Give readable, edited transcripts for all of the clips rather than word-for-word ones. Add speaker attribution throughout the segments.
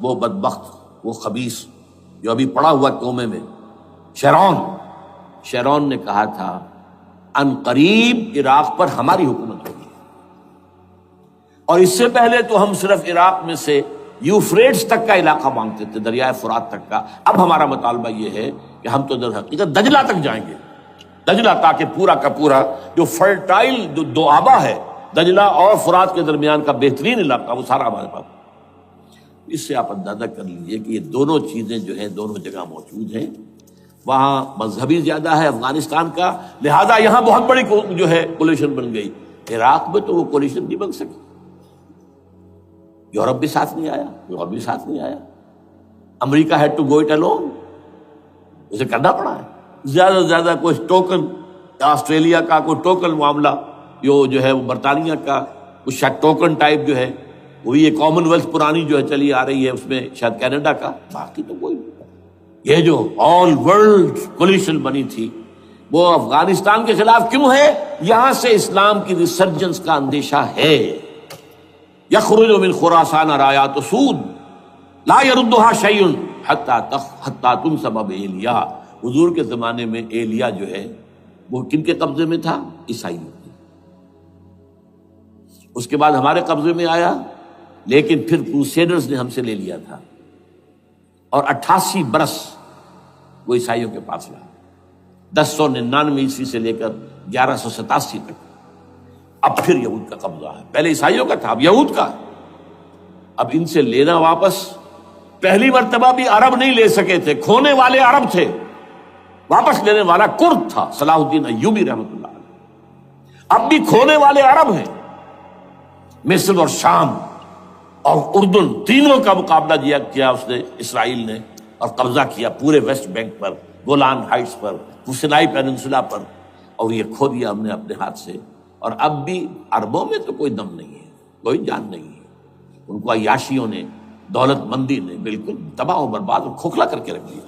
Speaker 1: وہ بدبخت، وہ خبیث جو ابھی پڑا ہوا کومے میں، شیرون نے کہا تھا ان قریب عراق پر ہماری حکومت ہوگی، اور اس سے پہلے تو ہم صرف عراق میں سے یوفریٹس تک کا علاقہ مانگتے تھے، دریائے فرات تک کا، اب ہمارا مطالبہ یہ ہے کہ ہم تو در حقیقت دجلہ تک جائیں گے، دجلہ، تاکہ پورا کا پورا جو فرٹائل دو آبا ہے دجلہ اور فرات کے درمیان کا بہترین علاقہ، وہ سارا ہمارے پاس۔ اس سے آپ اندازہ کر لیجئے کہ یہ دونوں چیزیں جو ہیں دونوں جگہ موجود ہیں۔ وہاں مذہبی زیادہ ہے افغانستان کا، لہذا یہاں بہت بڑی جو ہے کولیشن بن گئی۔ عراق میں تو وہ کولیشن نہیں بن سکی، یورپ بھی ساتھ نہیں آیا، اور بھی ساتھ نہیں آیا، امریکہ had to go it alone, اسے کرنا پڑا ہے۔ زیادہ سے زیادہ کوئی ٹوکن آسٹریلیا کا کوئی ٹوکن معاملہ جو ہے وہ برطانیہ کا کچھ شاید ٹوکن ٹائپ جو ہے، وہی یہ کامن ویلتھ پرانی جو ہے چلی آ رہی ہے، اس میں شاید کینیڈا کا، باقی تو کوئی نہیں۔ یہ جو آل ورلڈ کولیشن بنی تھی وہ افغانستان کے خلاف کیوں ہے؟ یہاں سے اسلام کی ریسرجنس کا اندیشہ ہے۔ یخرج من خراسان رایات سود لا یردها شیء حتی تنصب بایلیا۔ حضور کے زمانے میں ایلیا جو ہے وہ کن کے قبضے میں تھا؟ عیسائیوں کے۔ اس کے بعد ہمارے قبضے میں آیا، لیکن پھر کروسیڈرز نے ہم سے لے لیا تھا، اور 88 برس وہ عیسائیوں کے پاس رہا، 1099 عیسوی سے لے کر 1187 تک۔ اب پھر یہود کا قبضہ ہے، پہلے عیسائیوں کا تھا، اب یہود کا۔ اب ان سے لینا واپس، پہلی مرتبہ بھی عرب نہیں لے سکے تھے، کھونے والے عرب تھے، واپس لینے والا کرد تھا، صلاح الدین ایوبی رحمۃ اللہ علیہ۔ اب بھی کھونے والے عرب ہیں، مصر اور شام اور اردن، تینوں کا مقابلہ کیا اس نے، اسرائیل نے، اور قبضہ کیا پورے ویسٹ بینک پر، گولان ہائٹس پر، سینائی پیننسولا پر، اور یہ کھو دیا ہم نے اپنے ہاتھ سے۔ اور اب بھی عربوں میں تو کوئی دم نہیں ہے، کوئی جان نہیں ہے، ان کو عیاشیوں نے، دولت مندی نے بالکل تباہ و برباد اور کھوکھلا کر کے رکھ دیا۔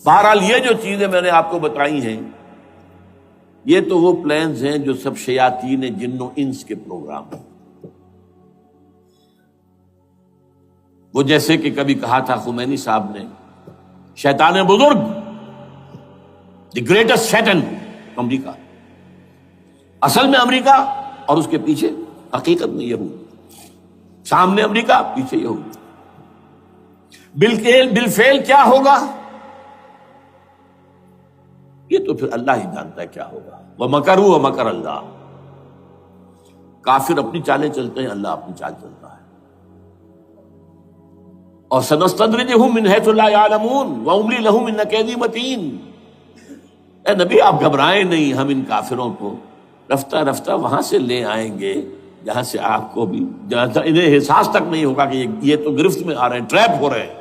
Speaker 1: بہرحال یہ جو چیزیں میں نے آپ کو بتائی ہیں، یہ تو وہ پلانز ہیں جو سب شیاطین جن و انس کے پروگرام ہیں۔ وہ جیسے کہ کبھی کہا تھا خمینی صاحب نے، شیطان بزرگ، دی گریٹسٹ شیطن، امریکہ، اصل میں امریکہ، اور اس کے پیچھے حقیقت میں یہود، سامنے امریکہ، پیچھے یہود۔ بالفعل کیا ہوگا یہ تو پھر اللہ ہی جانتا ہے کیا ہوگا۔ وَمَكَرُوا وَمَكَرَ اللَّهُ، کافر اپنی چالیں چلتے ہیں، اللہ اپنی چال چلتا ہے۔ اور سَنَسْتَدْرِجُهُم مِّنْ حَيْثُ لَا يَعْلَمُونَ وَأُمْلِي لَهُمْ إِنَّ كَيْدِي مَتِينٌ۔ اے نبی آپ گھبرائیں نہیں، ہم ان کافروں کو رفتہ رفتہ وہاں سے لے آئیں گے جہاں سے آپ کو بھی انہیں احساس تک نہیں ہوگا کہ یہ تو گرفت میں آ رہے ہیں، ٹریپ ہو رہے ہیں،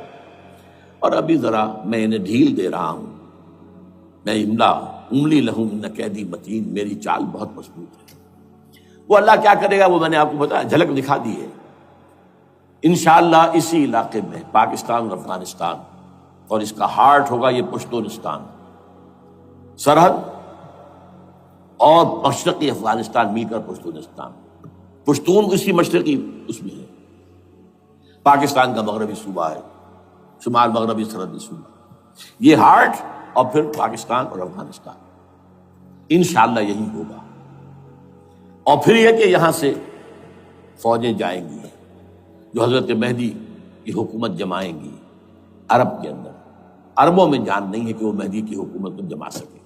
Speaker 1: اور ابھی ذرا میں انہیں ڈھیل دے رہا ہوں۔ میں املی لہم ان قیدی متین، میری چال بہت مضبوط ہے۔ وہ اللہ کیا کرے گا وہ میں نے آپ کو بتایا، جھلک دکھا دی ہے۔ انشاءاللہ اسی علاقے میں پاکستان اور افغانستان، اور اس کا ہارٹ ہوگا یہ پشتونستان، سرحد اور مشرقی افغانستان مل کر پشتونستان، پشتون اسی مشرقی اس میں ہے، پاکستان کا مغربی صوبہ ہے، شمال مغربی سرحدی صوبہ، یہ ہارٹ، اور پھر پاکستان اور افغانستان، انشاءاللہ یہی ہوگا۔ اور پھر یہ کہ یہاں سے فوجیں جائیں گی جو حضرت مہدی کی حکومت جمائیں گی عرب کے اندر۔ عربوں میں جان نہیں ہے کہ وہ مہدی کی حکومت کو جما سکے۔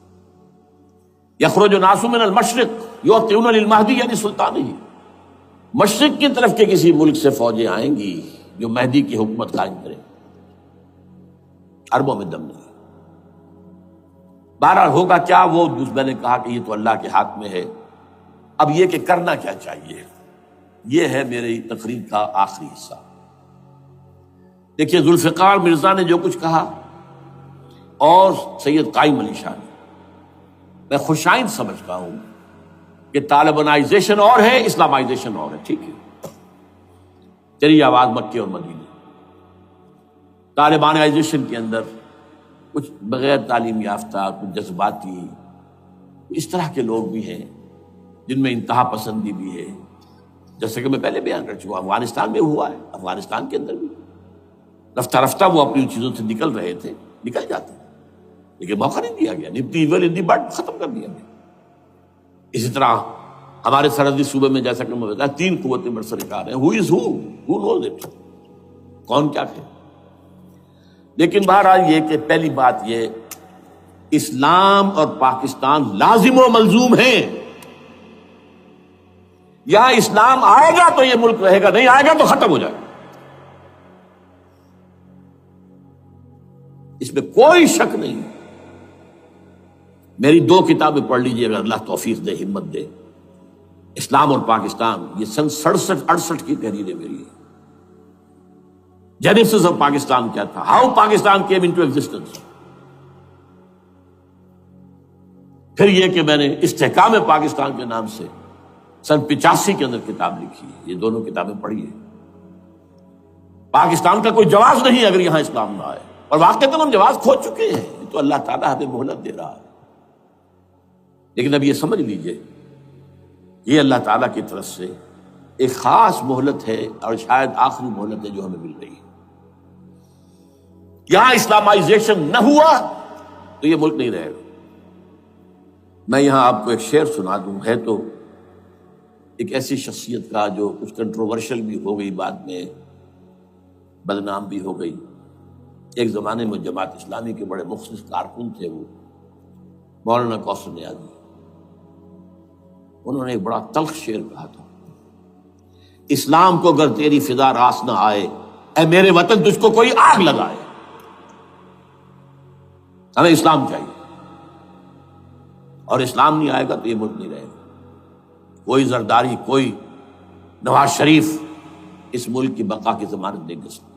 Speaker 1: یخرج ناس من المشرق یؤتون للمہدی یعنی سلطانہ، مشرق کی طرف کے کسی ملک سے فوجیں آئیں گی جو مہدی کی حکومت قائم کریں۔ عربوں میں دم نہیں۔ بہرحال ہوگا کیا، وہ میں نے کہا کہ یہ تو اللہ کے ہاتھ میں ہے۔ اب یہ کہ کرنا کیا چاہیے، یہ ہے میری تقریر کا آخری حصہ۔ دیکھیے ذوالفقار مرزا نے جو کچھ کہا اور سید قائم علی شاہ نے، میں خوشائند سمجھتا ہوں کہ طالبانائزیشن اور ہے، اسلامائزیشن اور ہے، ٹھیک ہے، چلیے آواز مکے اور مدینے۔ طالبانائزیشن کے اندر کچھ بغیر تعلیم یافتہ، کچھ جذباتی، اس طرح کے لوگ بھی ہیں جن میں انتہا پسندی بھی ہے، جیسے کہ میں پہلے بیان کر چکا ہوں، افغانستان میں ہوا ہے، افغانستان کے اندر بھی رفتہ رفتہ وہ اپنی چیزوں سے نکل رہے تھے، نکل جاتے ہیں، لیکن موقع نہیں دیا گیا، نب دی ایول ان دی بڈ ختم کر دیا گیا۔ اسی طرح ہمارے سرحدی صوبے میں جیسا کہ میں بتایا 3 قوتیں برسرکار ہیں، who knows it، کون کیا کہ۔ لیکن بہرحال یہ کہ پہلی بات یہ، اسلام اور پاکستان لازم و ملزوم ہیں۔ یہاں اسلام آئے گا تو یہ ملک رہے گا، نہیں آئے گا تو ختم ہو جائے گا، اس میں کوئی شک نہیں۔ میری 2 کتابیں پڑھ لیجئے اگر اللہ توفیق دے، ہمت دے، اسلام اور پاکستان، یہ سن 67-68 کی تحریریں میری ہیں۔ جینیسس آف پاکستان کیا تھا، how Pakistan came into existence. پھر یہ کہ میں نے استحکام پاکستان کے نام سے سن 85 کے اندر کتاب لکھی ہے، یہ دونوں کتابیں پڑھی ہیں۔ پاکستان کا کوئی جواز نہیں اگر یہاں اسلام نہ آئے، اور واقعتاً ہم جواز کھو چکے ہیں، یہ تو اللہ تعالیٰ ہمیں مہلت دے رہا ہے۔ لیکن اب یہ سمجھ لیجئے، یہ اللہ تعالیٰ کی طرف سے ایک خاص مہلت ہے، اور شاید آخری مہلت ہے جو ہمیں مل رہی ہے۔ یہاں اسلامائزیشن نہ ہوا تو یہ ملک نہیں رہے گا۔ میں یہاں آپ کو ایک شعر سنا دوں، ہے تو ایک ایسی شخصیت کا جو کچھ کنٹروورشل بھی ہو گئی، بعد میں بدنام بھی ہو گئی۔ ایک زمانے میں جماعت اسلامی کے بڑے مخلص کارکن تھے وہ، مولانا کوثر نیازی۔ انہوں نے ایک بڑا تلخ شعر کہا تھا، اسلام کو اگر تیری فضا راس نہ آئے، اے میرے وطن تجھ کو کوئی آگ لگائے۔ ہمیں اسلام چاہیے، اور اسلام نہیں آئے گا تو یہ ملک نہیں رہے گا۔ کوئی زرداری، کوئی نواز شریف اس ملک کی بقا کی ضمانت نہیں دے سکتا۔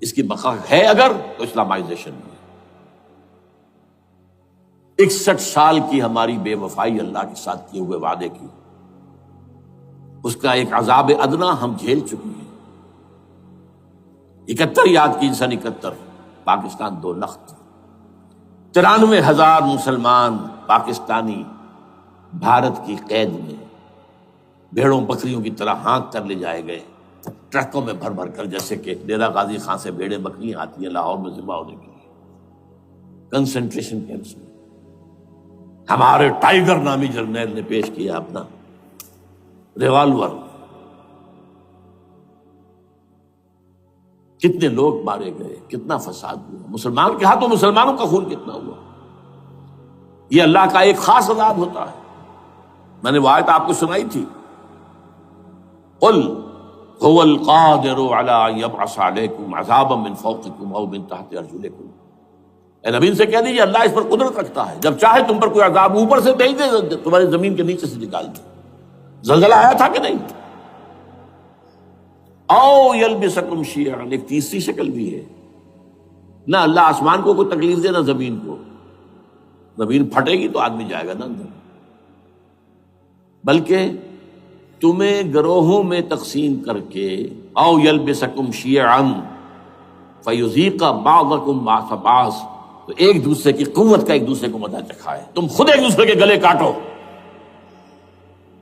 Speaker 1: اس کی بقا ہے اگر تو اسلامائزیشن نہیں ہے۔ 61 سال کی ہماری بے وفائی اللہ کے ساتھ کیے ہوئے وعدے کی، اس کا ایک عذاب ادنا ہم جھیل چکے ہیں۔ 71 یاد کی، سن 71 پاکستان 2 لخت، 93,000 مسلمان پاکستانی بھارت کی قید میں بھیڑوں بکریوں کی طرح ہانک کر لے جائے گئے، ٹرکوں میں بھر بھر کر، جیسے کہ ڈیرہ غازی خان سے بھیڑیں بکریاں آتی ہیں لاہور میں ذبح ہونے کے لیے، کنسنٹریشن کیمپس میں۔ ہمارے ٹائیگر نامی جرنیل نے پیش کیا اپنا ریوالور، کتنے لوگ مارے گئے، کتنا فساد ہوا، مسلمان کے ہاتھوں مسلمانوں کا خون کتنا ہوا۔ یہ اللہ کا ایک خاص عذاب ہوتا ہے۔ میں نے وہ آیت آپ کو سنائی تھی، قل هو القادر على ان يبعث عليكم عذابا من فوقكم او من تحت ارجلكم۔ اے نبی سے کہہ دیجیے اللہ اس پر قدرت رکھتا ہے، جب چاہے تم پر کوئی عذاب اوپر سے بھیج دے، تمہاری زمین کے نیچے سے نکال دے۔ زلزلہ آیا تھا کہ نہیں؟ او یلبسکم شیعا، ایک تیسری شکل بھی ہے، نہ اللہ آسمان کو کوئی تکلیف دے نہ زمین کو، زمین پھٹے گی تو آدمی جائے گا نا اندر، بلکہ تمہیں گروہوں میں تقسیم کر کے، او یلبسکم شیعا فیذیق بعضکم بعض بعض، تو ایک دوسرے کی قوت کا ایک دوسرے کو مزہ چکھائے، تم خود ایک دوسرے کے گلے کاٹو۔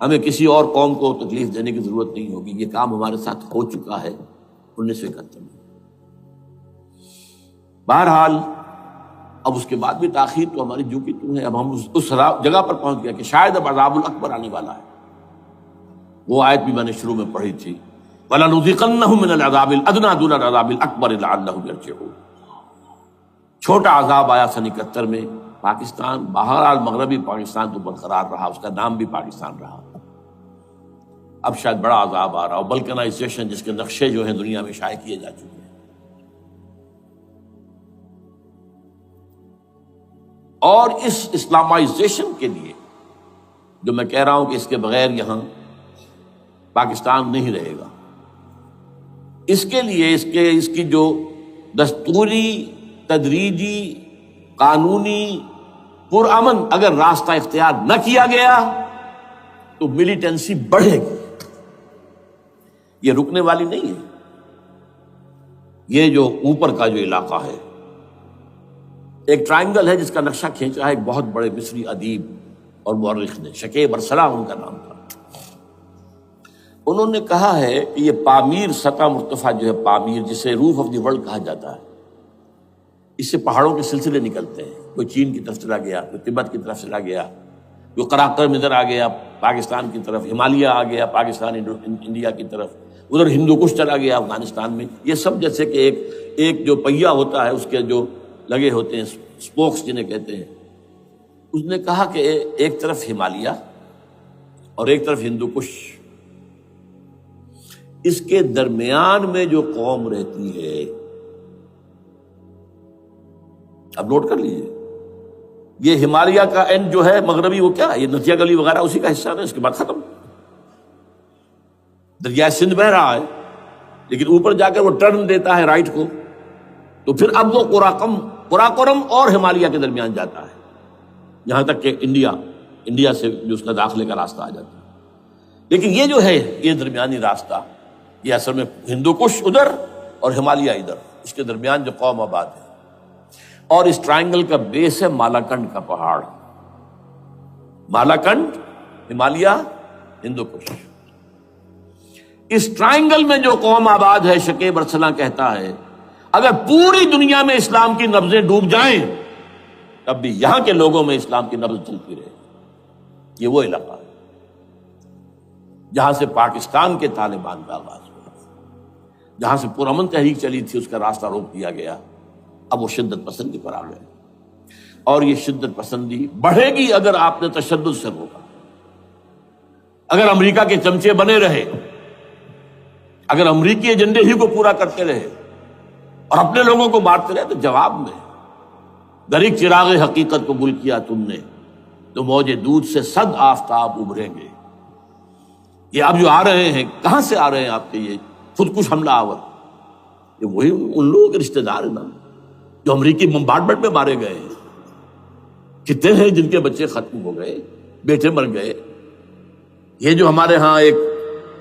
Speaker 1: ہمیں کسی اور قوم کو تکلیف دینے کی ضرورت نہیں ہوگی، یہ کام ہمارے ساتھ ہو چکا ہے 1971 میں۔ بہرحال اب اس کے بعد بھی تاخیر تو ہماری جو کی تو ہے، اب ہم اس جگہ پر پہنچ گئے کہ شاید اب عذاب الاکبر آنے والا ہے۔ وہ آیت بھی میں نے شروع میں پڑھی تھی، وَلَنُذِيقَنَّهُم مِّنَ الْعَذَابِ الْأَدْنَىٰ دُونَ الْعَذَابِ الْأَكْبَرِ لَعَلَّهُمْ يَرْجِعُونَ۔ چھوٹا عذاب آیا سن 71 میں پاکستان، بہرحال مغربی پاکستان تو برقرار رہا، اس کا نام بھی پاکستان رہا۔ اب شاید بڑا عذاب آ رہا ہو، بلکنائزیشن جس کے نقشے جو ہیں دنیا میں شائع کیے جا چکے ہیں۔ اور اس اسلامائزیشن کے لیے جو میں کہہ رہا ہوں کہ اس کے بغیر یہاں پاکستان نہیں رہے گا، اس کے لیے اس کی جو دستوری، تدریجی، قانونی، پرامن اگر راستہ اختیار نہ کیا گیا تو ملیٹنسی بڑھے گی، یہ رکنے والی نہیں ہے۔ یہ جو اوپر کا جو علاقہ ہے، ایک ٹرائنگل ہے جس کا نقشہ کھینچا ہے ایک بہت بڑے مصری ادیب اور مورخ نے، شکیب ارسلان ان کا نام تھا۔ انہوں نے کہا ہے کہ یہ پامیر سطح مرتفع جو ہے، پامیر جسے روف آف دی ورلڈ کہا جاتا ہے، اس سے پہاڑوں کے سلسلے نکلتے ہیں، کوئی چین کی طرف چلا گیا، کوئی تبت کی طرف چلا گیا، جو قراقرم ادھر آ گیا پاکستان کی طرف، ہمالیہ آ گیا پاکستان انڈیا کی طرف، ادھر ہندو کش چلا گیا افغانستان میں. یہ سب جیسے کہ ایک جو پہیہ ہوتا ہے اس کے جو لگے ہوتے ہیں اسپوکس جنہیں کہتے ہیں. اس نے کہا کہ ایک طرف ہمالیہ اور ایک طرف ہندو کش، اس کے درمیان میں جو قوم رہتی ہے، اب نوٹ کر لیجیے، یہ ہمالیہ کا اینڈ جو ہے مغربی، وہ کیا ہے، یہ نتیا گلی وغیرہ اسی کا حصہ ہے، اس کے بعد ختم. دریائے سندھ بہ رہا ہے لیکن اوپر جا کر وہ ٹرن دیتا ہے رائٹ کو، تو پھر اب وہ قراقرم اور ہمالیہ کے درمیان جاتا ہے، یہاں تک کہ انڈیا سے جو اس کا داخلے کا راستہ آ جاتا ہے. لیکن یہ جو ہے یہ درمیانی راستہ، یہ اصل میں ہندو کش ادھر اور ہمالیہ ادھر، اس کے درمیان جو قوم آباد ہے. اور اس ٹرائنگل کا بیس ہے مالاکنڈ کا پہاڑ، مالاکنڈ، ہمالیہ، ہندو کش. اس ٹرائنگل میں جو قوم آباد ہے، شکیب ارسلان کہتا ہے اگر پوری دنیا میں اسلام کی نبضیں ڈوب جائیں تب بھی یہاں کے لوگوں میں اسلام کی نبض چلتی رہے. یہ وہ علاقہ ہے جہاں سے پاکستان کے طالبان کا آغاز ہوا، جہاں سے پرامن تحریک چلی تھی، اس کا راستہ روک دیا گیا. اب وہ شدت پسندی پر آ گئے، اور یہ شدت پسندی بڑھے گی اگر آپ نے تشدد سے روکا. اگر امریکہ کے چمچے بنے رہے، اگر امریکی ایجنڈے ہی کو پورا کرتے رہے اور اپنے لوگوں کو مارتے رہے، تو جواب میں دریک چراغ حقیقت قبول کیا تم نے تو موج دودھ سے 100 آفتاب ابھریں گے. یہ اب جو آ رہے ہیں، کہاں سے آ رہے ہیں آپ کے یہ خودکش حملہ آور؟ یہ وہی ان لوگوں کے رشتہ دار ہیں نا جو امریکی بمبارڈمنٹ میں مارے گئے ہیں. کتنے ہیں جن کے بچے ختم ہو گئے، بیٹے مر گئے. یہ جو ہمارے ہاں ایک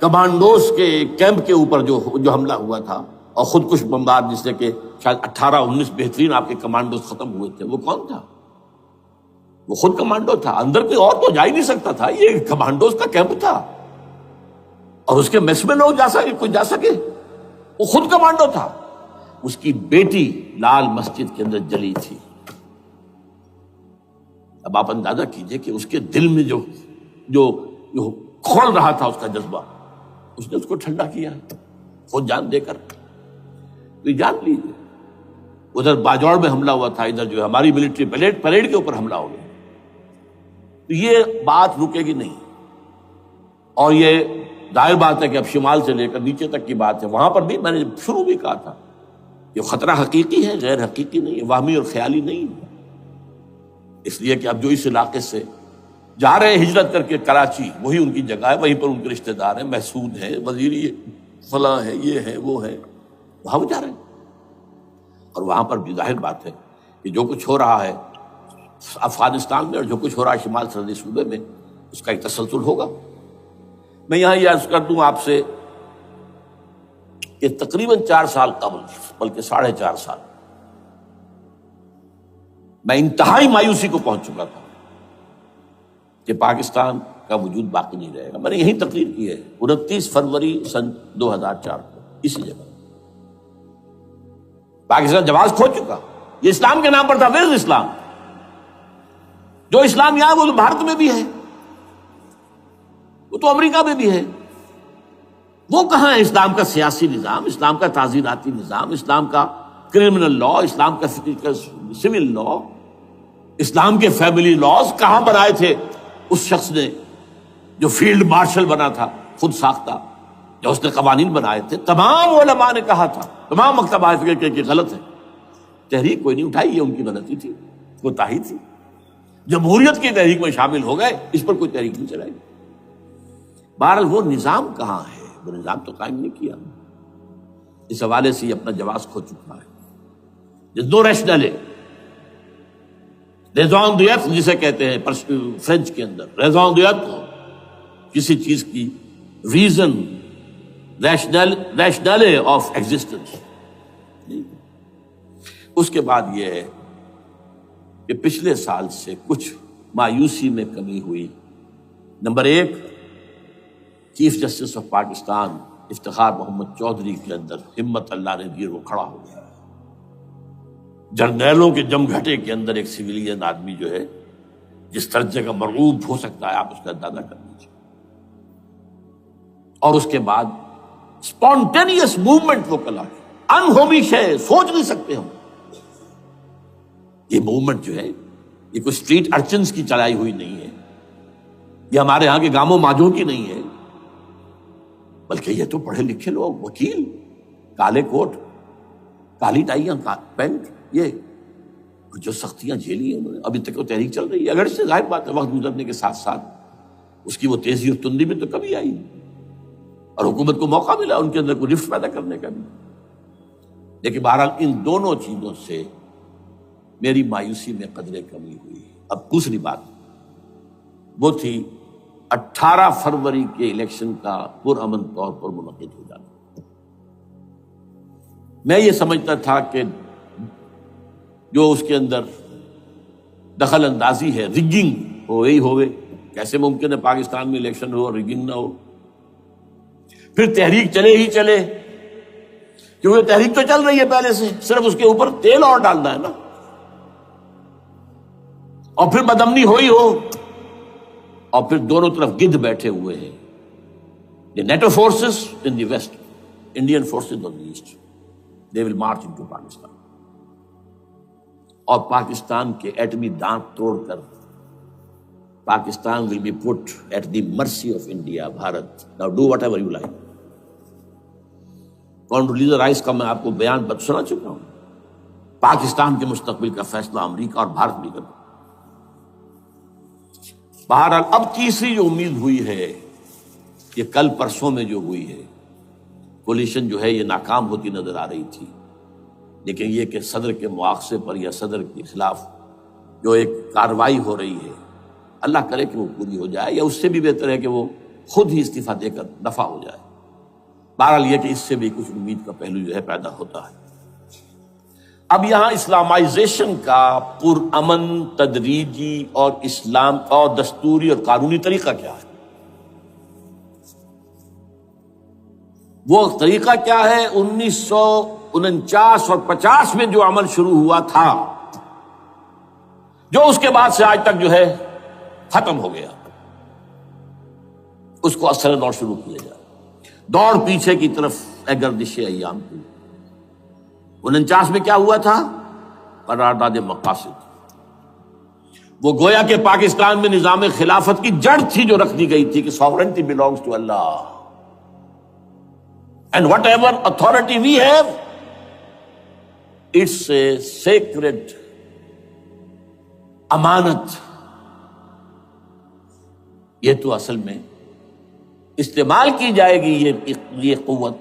Speaker 1: کمانڈوز کے کیمپ کے اوپر جو حملہ ہوا تھا اور خودکش بمبار، جس سے کہ شاید 18-19 بہترین آپ کے کمانڈوز ختم ہوئے تھے، وہ کون تھا؟ وہ خود کمانڈو تھا. اندر کوئی اور تو جا ہی نہیں سکتا تھا، یہ کمانڈوز کا کیمپ تھا اور اس کے میس میں لوگ کوئی جا سکے؟ وہ خود کمانڈو تھا. اس کی بیٹی لال مسجد کے اندر جلی تھی. اب آپ اندازہ کیجئے کہ اس کے دل میں جو کھول رہا تھا اس کا جذبہ، اس نے اس کو ٹھنڈا کیا خود جان دے کر. تو جان لیجیے، ادھر باجوڑ میں حملہ ہوا تھا، ادھر جو ہماری ملٹری پریڈ کے اوپر حملہ ہو گیا. تو یہ بات رکے گی نہیں. اور یہ ظاہر بات ہے کہ اب شمال سے لے کر نیچے تک کی بات ہے. وہاں پر بھی میں نے شروع بھی کہا تھا یہ خطرہ حقیقی ہے، غیر حقیقی نہیں ہے، وہمی اور خیالی نہیں ہے. اس لیے کہ اب جو اس علاقے سے جا رہے ہیں ہجرت کر کے کراچی، وہی ان کی جگہ ہے، وہیں پر ان کے رشتہ دار ہیں، محسود ہیں، وزیری فلاں ہے، یہ ہے وہ ہے، وہاں وہ جا رہے ہیں. اور وہاں پر بھی ظاہر بات ہے کہ جو کچھ ہو رہا ہے افغانستان میں اور جو کچھ ہو رہا ہے شمال سرحدی صوبے میں، اس کا ایک تسلسل ہوگا. میں یہاں یہ عرض کر دوں آپ سے کہ تقریباً 4 سال قبل، بلکہ 4.5 سال، میں انتہائی مایوسی کو پہنچ چکا تھا کہ پاکستان کا وجود باقی نہیں رہے گا. میں نے یہی تقریر کی ہے 29 فروری سن 2004 کو اسی جگہ. پاکستان جواز کھو چکا. یہ اسلام کے نام پر تھا. ویئر اسلام؟ جو اسلام یہاں وہ تو بھارت میں بھی ہے، وہ تو امریکہ میں بھی ہے. وہ کہاں ہے اسلام کا سیاسی نظام، اسلام کا تعزیراتی نظام، اسلام کا کرمنل لا، اسلام کا سول لا، اسلام کے فیملی لاز کہاں بنائے تھے اس شخص نے جو فیلڈ مارشل بنا تھا، خود ساختہ، جو اس نے قوانین بنائے تھے. تمام علماء نے کہا تھا، تمام مکتبہ فکر کہ غلط ہے. تحریک کوئی نہیں اٹھائی، یہ ان کی غلطی تھی، کوتاہی تھی. جمہوریت کی تحریک میں شامل ہو گئے، اس پر کوئی تحریک نہیں چلائی. بہرحال وہ نظام کہاں ہے؟ وہ نظام تو قائم نہیں کیا. اس حوالے سے یہ اپنا جواز کھو چکا ہے. دو ریشنل ہے، ریزون دیت جسے کہتے ہیں فرینچ کے اندر، ریزون دیت کسی چیز کی ریزن، ریشنل آف ایگزسٹنس. اس کے بعد یہ ہے کہ پچھلے سال سے کچھ مایوسی میں کمی ہوئی. Number 1 chief justice of Pakistan Iftikhar Muhammad Chaudhry کے اندر ہمت اللہ نے دی، وہ کھڑا ہو گیا۔ جرنیلوں کے جمگھٹے کے اندر ایک سویلین آدمی جو ہے جس درجے کا مرعوب ہو سکتا ہے آپ اس کا اندازہ کر لیجیے۔ اور اس کے بعد اسپونٹینیس موومنٹ وہ کلا ہے، انہومی شے، سوچ نہیں سکتے ہم۔ یہ موومنٹ جو ہے یہ کوئی اسٹریٹ ارچنز کی چلائی ہوئی نہیں ہے، یہ ہمارے ہاں کے گاموں ماجوں کی نہیں ہے، بلکہ یہ تو پڑھے لکھے لوگ، وکیل، کالے کوٹ، کالی ٹائیاں، پینٹ، یہ جو سختیاں جھیلی ہیں انہوں نے، ابھی تک وہ تحریک چل رہی ہے۔ اگر سے ظاہر بات ہے وقت گزرنے کے ساتھ ساتھ اس کی وہ تیزی اور تندی میں تو کمی آئی، اور حکومت کو موقع ملا ان کے اندر کوئی رفت پیدا کرنے کا بھی۔ لیکن بہرحال ان دونوں چیزوں سے میری مایوسی میں قدرے کمی ہوئی۔ اب دوسری بات وہ تھی 18 فروری کے الیکشن کا پرامن طور پر منعقد ہو جانا۔ میں یہ سمجھتا تھا کہ جو اس کے اندر دخل اندازی ہے، ریگنگ ہو گئی ہوئے، کیسے ممکن ہے پاکستان میں الیکشن ہو اور ریگنگ نہ ہو؟ پھر تحریک چلے ہی چلے، کیونکہ تحریک تو چل رہی ہے پہلے سے، صرف اس کے اوپر تیل اور ڈالنا ہے نا، اور پھر بدامنی ہوئی ہو، اور پھر دونوں طرف گدھ بیٹھے ہوئے ہیں، the NATO forces in the west, Indian forces on the east, they will march into Pakistan, اور پاکستان کے ایٹمی دانت توڑ کر Pakistan will be put at the mercy of India، Bharat. Now do whatever you like۔ Condoleezza Rice کا میں آپ کو بیان سنا چکا ہوں، پاکستان کے مستقبل کا فیصلہ امریکہ اور بھارت بھی کرتا۔ بہرحال اب تیسری جو امید ہوئی ہے کہ کل پرسوں میں جو ہوئی ہے کولیشن جو ہے یہ ناکام ہوتی نظر آ رہی تھی، لیکن یہ کہ صدر کے مواخذے پر یا صدر کے خلاف جو ایک کارروائی ہو رہی ہے، اللہ کرے کہ وہ پوری ہو جائے، یا اس سے بھی بہتر ہے کہ وہ خود ہی استعفیٰ دے کر دفع ہو جائے۔ بہرحال یہ کہ اس سے بھی کچھ امید کا پہلو جو ہے پیدا ہوتا ہے۔ اب یہاں اسلامائزیشن کا پرامن، تدریجی اور اسلام اور دستوری اور قانونی طریقہ کیا ہے؟ وہ طریقہ کیا ہے؟ 1949 اور 50 میں جو عمل شروع ہوا تھا، جو اس کے بعد سے آج تک جو ہے ختم ہو گیا، اس کو اثر دور شروع کیا جائے۔ دوڑ پیچھے کی طرف اے گردش ایام کی۔ 49 میں کیا ہوا تھا؟ قرارداد مقاصد۔ وہ گویا کہ پاکستان میں نظام خلافت کی جڑ تھی جو رکھ دی گئی تھی کہ sovereignty belongs to Allah and whatever authority we have it's a sacred امانت۔ یہ تو اصل میں استعمال کی جائے گی یہ قوت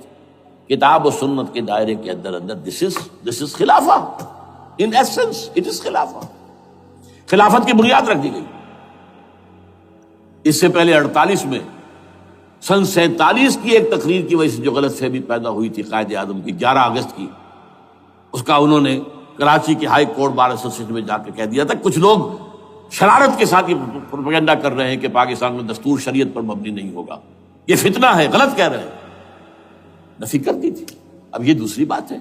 Speaker 1: کتاب و سنت کے دائرے کے اندر دس از خلافہ، ان ایسنس اٹ از خلافہ۔ خلافت کی بنیاد رکھ دی گئی۔ اس سے پہلے 48 میں سن 47 کی ایک تقریر کی وجہ سے جو غلط فہمی پیدا ہوئی تھی قائد اعظم کی 11 اگست کی، اس کا انہوں نے کراچی کی ہائی کورٹ بار ایسوسیشن میں جا کے کہہ دیا تھا، کچھ لوگ شرارت کے ساتھ یہ پروپیگنڈا کر رہے ہیں کہ پاکستان میں دستور شریعت پر مبنی نہیں ہوگا، یہ فتنہ ہے، غلط کہہ رہے ہیں، نفی کر دی تھی۔ اب یہ دوسری بات ہے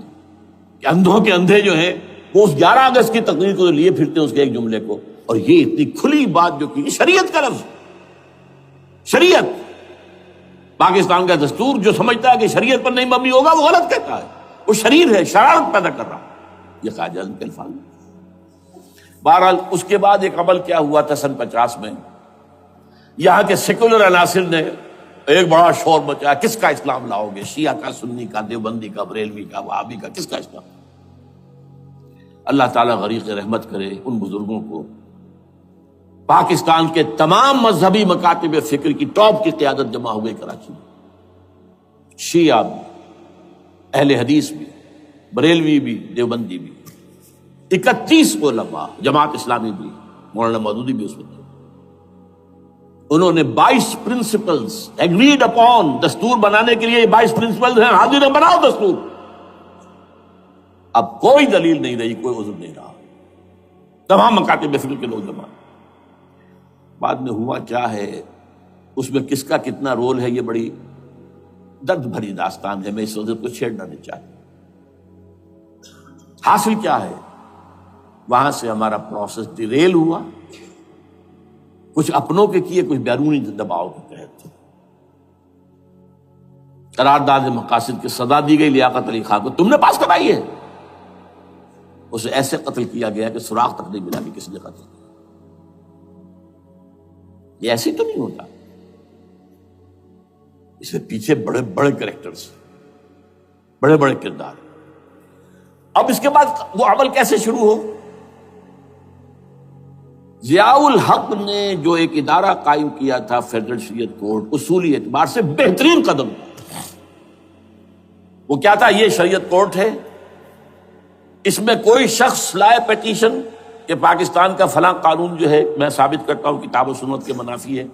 Speaker 1: کہ اندھوں کے اندھے جو ہیں وہ اس 11 اگست کی تقریر کو لیے پھرتے ہیں، اس کے ایک جملے کو، اور یہ اتنی کھلی بات جو کی، شریعت کا لفظ، شریعت، پاکستان کا دستور جو سمجھتا ہے کہ شریعت پر نہیں مبنی ہوگا وہ غلط کہتا ہے، وہ شریر ہے، شرارت پیدا کر رہا، یہ قائد اعظم کے الفاظ۔ بہرحال اس کے بعد ایک عمل کیا ہوا تھا سن 50 میں، یہاں کے سیکولر عناصر نے ایک بڑا شور مچایا، کس کا اسلام لاؤ گے؟ شیعہ کا، سنی کا، دیوبندی کا، بریلوی کا، وہابی کا، کس کا اسلام؟ اللہ تعالیٰ غریق رحمت کرے ان بزرگوں کو، پاکستان کے تمام مذہبی مکاتب فکر کی ٹاپ کی قیادت جمع ہو گئی کراچی میں، شیعہ بھی، اہل حدیث بھی، بریلوی بھی، دیوبندی بھی، 31 علماء، جماعت اسلامی بھی، مولانا مودودی بھی اس میں تھے۔ انہوں نے 22 پرنسپلز ایگریڈ اپون، دستور بنانے کے لیے 22 پرنسپلز ہیں، حاضر ہیں، بناؤ دستور۔ اب کوئی دلیل نہیں رہی، کوئی عذر نہیں رہا، تمام مکاتب فکر کے لوگ جمع۔ بعد میں ہوا کیا ہے، اس میں کس کا کتنا رول ہے یہ بڑی درد بھری داستان ہے، میں اس وقت کو چھیڑنا نہیں چاہتا۔ حاصل کیا ہے؟ وہاں سے ہمارا پروسیس ڈیریل ہوا، کچھ اپنوں کے کیے، کچھ بیرونی دباؤ کے تحت۔ قرارداد مقاصد کی سزا دی گئی لیاقت علی خان کو، تم نے پاس کرائی ہے۔ اسے ایسے قتل کیا گیا کہ سراغ تک نہیں ملا کہ کس نے قتل کیا۔ یہ ایسے تو نہیں ہوتا، اس کے پیچھے بڑے بڑے کریکٹرز، بڑے بڑے کردار۔ اب اس کے بعد وہ عمل کیسے شروع ہو؟ ضیاء الحق نے جو ایک ادارہ قائم کیا تھا فیڈرل شریعت کورٹ، اصولی اعتبار سے بہترین قدم تھا۔ وہ کیا تھا؟ یہ شریعت کورٹ ہے، اس میں کوئی شخص لائے پیٹیشن کہ پاکستان کا فلاں قانون جو ہے میں ثابت کرتا ہوں کتاب و سنت کے منافی ہے،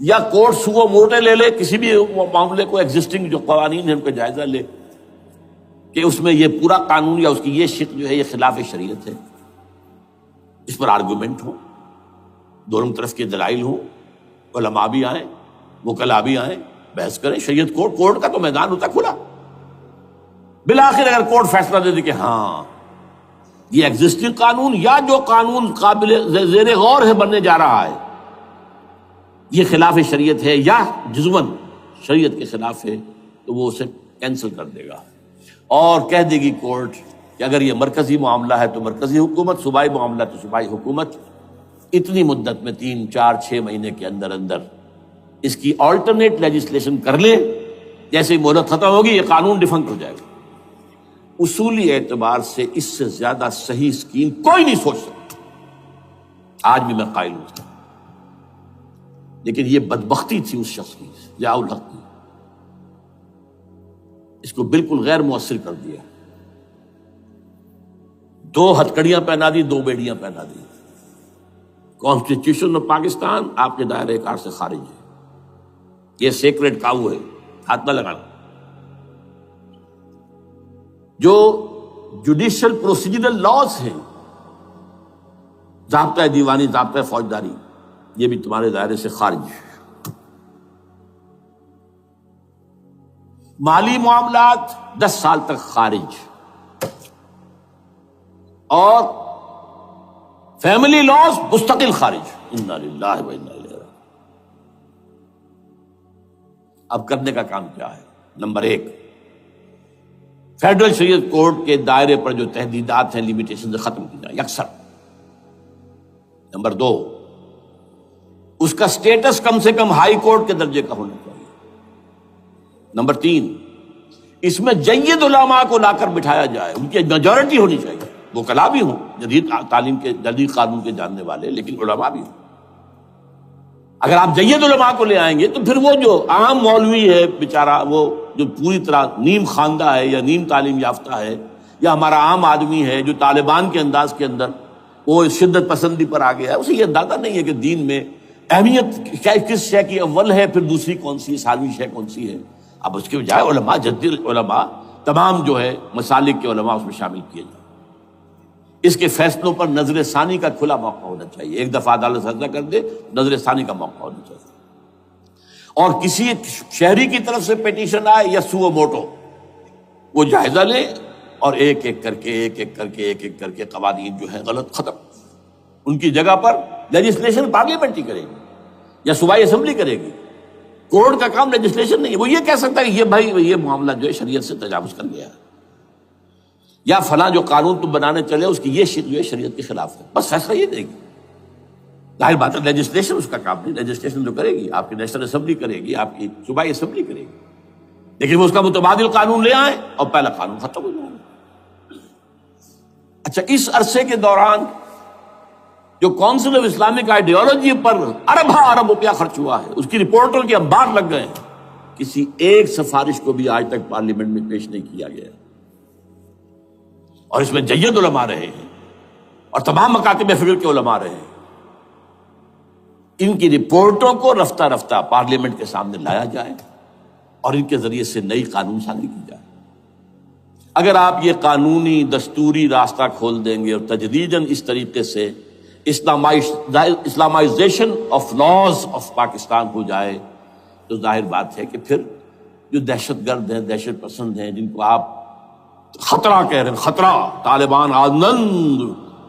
Speaker 1: یا کورٹ سو موٹے لے لے کسی بھی معاملے کو، ایگزسٹنگ جو قوانین ہیں ان کا جائزہ لے کہ اس میں یہ پورا قانون یا اس کی یہ شق جو ہے یہ خلاف شریعت ہے، اس پر آرگومنٹ ہو، دونوں طرف کے دلائل ہوں، علماء بھی آئیں، وکلاء بھی آئیں، بحث کریں۔ شریعت کورٹ کا تو میدان ہوتا کھلا۔ بالآخر اگر کورٹ فیصلہ دے دے کہ ہاں یہ ایگزسٹنگ قانون یا جو قانون قابل زیر غور ہے بننے جا رہا ہے یہ خلاف شریعت ہے یا جزوً شریعت کے خلاف ہے، تو وہ اسے کینسل کر دے گا اور کہہ دے گی کورٹ کہ اگر یہ مرکزی معاملہ ہے تو مرکزی حکومت، صوبائی معاملہ تو صوبائی حکومت، اتنی مدت میں 3 4 6 مہینے کے اندر اندر اس کی آلٹرنیٹ لیجسلیشن کر لے، جیسے ہی مہلت ختم ہوگی یہ قانون ڈیفنکٹ ہو جائے گا۔ اصولی اعتبار سے اس سے زیادہ صحیح اسکیم کوئی نہیں سوچ سکتا، آج بھی میں قائل ہوں۔ لیکن یہ بدبختی تھی اس شخص کی، ضیاء الحق کی، اس کو بالکل غیر مؤثر کر دیا۔ 2 ہتھکڑیاں پہنا دی، 2 بیڑیاں پہنا دی۔ کانسٹیٹیوشن آف پاکستان آپ کے دائرے کار سے خارج ہے، یہ سیکریٹ کاؤ ہے، ہاتھ نہ لگانا۔ جو جوڈیشل پروسیجرل لاز ہیں، ضابطہ دیوانی، ضابطہ فوجداری، یہ بھی تمہارے دائرے سے خارج ہے۔ مالی معاملات 10 سال تک خارج، اور فیملی لاز مستقل خارج۔ انا للہ و انا الیہ راجعون۔ اب کرنے کا کام کیا ہے؟ نمبر 1، فیڈرل شریعت کورٹ کے دائرے پر جو تحدیدات ہیں، لیمیٹیشن ختم کی جائیں یکسر۔ نمبر 2، اس کا سٹیٹس کم سے کم ہائی کورٹ کے درجے کا ہونا چاہیے۔ نمبر 3، اس میں جید علماء کو لا کر بٹھایا جائے، ان کی میجورٹی ہونی چاہیے، وکلاء بھی ہوں، جدید تعلیم کے، جدید قانون کے جاننے والے، لیکن علماء بھی ہوں۔ اگر آپ جید علماء کو لے آئیں گے تو پھر وہ جو عام مولوی ہے بیچارہ، وہ جو پوری طرح نیم خواندہ ہے یا نیم تعلیم یافتہ ہے، یا ہمارا عام آدمی ہے جو طالبان کے انداز کے اندر وہ شدت پسندی پر آ گیا ہے، اسے یہ اندازہ نہیں ہے کہ دین میں اہمیت کس شے کی اول ہے، پھر دوسری کون سی، سالوی شے کون سی ہے۔ اب اس کے بجائے علماء، جدید علماء، تمام جو ہے مسالک کے علماء اس میں شامل کیے جائیں۔ اس کے فیصلوں پر نظر ثانی کا کھلا موقع ہونا چاہیے، ایک دفعہ عدالت فیصلہ کر دے، نظر ثانی کا موقع ہونا چاہیے۔ اور کسی شہری کی طرف سے پیٹیشن آئے یا سو موٹو، وہ جائزہ لے اور ایک ایک کر کے قوانین جو ہے غلط ختم، ان کی جگہ پر لیجسلیشن پارلیمنٹ ہی کرے گی یا صوبائی اسمبلی کرے گی۔ کورٹ کا کام لیجسلیشن نہیں ہے۔ وہ یہ کہہ سکتا ہے کہ یہ بھائی یہ معاملہ جو ہے شریعت سے تجاوز کر گیا ہے، یا فلاں جو قانون تم بنانے چلے اس کی یہ شق جو ہے شریعت کے خلاف ہے، بس فیصلہ یہ دے گی۔ ظاہر بات ہے لیجسلیشن اس کا کام نہیں، لیجسلیشن جو کرے گی آپ کی نیشنل اسمبلی کرے گی، آپ کی صوبائی اسمبلی کرے گی، لیکن وہ اس کا متبادل قانون لے آئیں اور پہلا قانون ختم ہو جائے گا۔ اچھا، اس عرصے کے دوران جو کونسل آف اسلامک آئیڈیالوجی پر ارب روپیہ خرچ ہوا ہے، اس کی رپورٹوں کے انبار لگ گئے ہیں، کسی ایک سفارش کو بھی آج تک پارلیمنٹ میں پیش نہیں کیا گیا، اور اس میں جید علماء رہے ہیں اور تمام مکاتب فکر کے علماء رہے ہیں۔ ان کی رپورٹوں کو رفتہ رفتہ پارلیمنٹ کے سامنے لایا جائے اور ان کے ذریعے سے نئی قانون سازی کی جائے۔ اگر آپ یہ قانونی دستوری راستہ کھول دیں گے اور تجدیداً اس طریقے سے Islamization of laws of Pakistan ہو جائے تو ظاہر بات ہے کہ پھر جو دہشت گرد ہیں، دہشت پسند ہیں، جن کو آپ خطرہ کہہ رہے ہیں، خطرہ، طالبان آنند،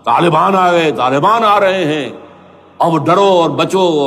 Speaker 1: طالبان آ گئے، طالبان آ رہے ہیں، اب ڈرو اور بچو،